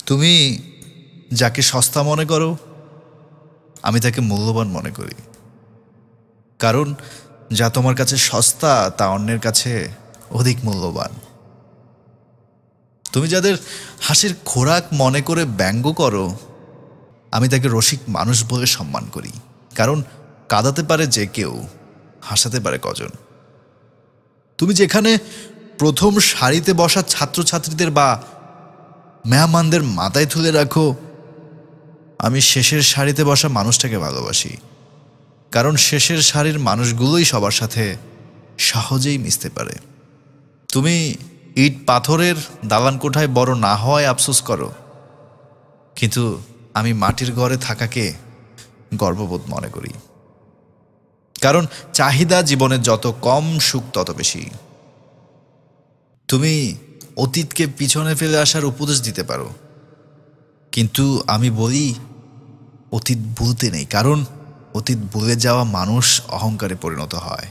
তুমি যাকে সস্তা মনে করো আমি তাকে মূল্যবান মনে করি, কারণ যা তোমার কাছে সস্তা তা অন্যের কাছে অধিক মূল্যবান। তুমি যাদের হাসির খোরাক মনে করে ব্যঙ্গ করো আমি তাকে রসিক মানুষ বলে সম্মান করি, কারণ কাঁদাতে পারে যে কেউ, হাসাতে পারে কজন। তুমি যেখানে প্রথম সারিতে বসা ছাত্রছাত্রীদের বা মেহমানদের মাথায় তুলে রাখো আমি শেষের সারিতে বসা মানুষটাকে ভালোবাসি, কারণ শেষের সারির মানুষগুলোই সবার সাথে সহজেই মিশতে পারে। তুমি ইট পাথরের দালান কোঠায় বড় না হওয়ায় আফসোস করো, কিন্তু আমি মাটির ঘরে থাকাকে গর্ববোধ মনে করি, কারণ চাহিদা জীবনের যত কম সুখ তত বেশি। তুমি অতীতকে পিছনে ফেলে আসার উপদেশ দিতে পারো, কিন্তু আমি বলি অতীত ভুলতে নেই, কারণ অতীত ভুলে যাওয়া মানুষ অহংকারে পরিণত হয়।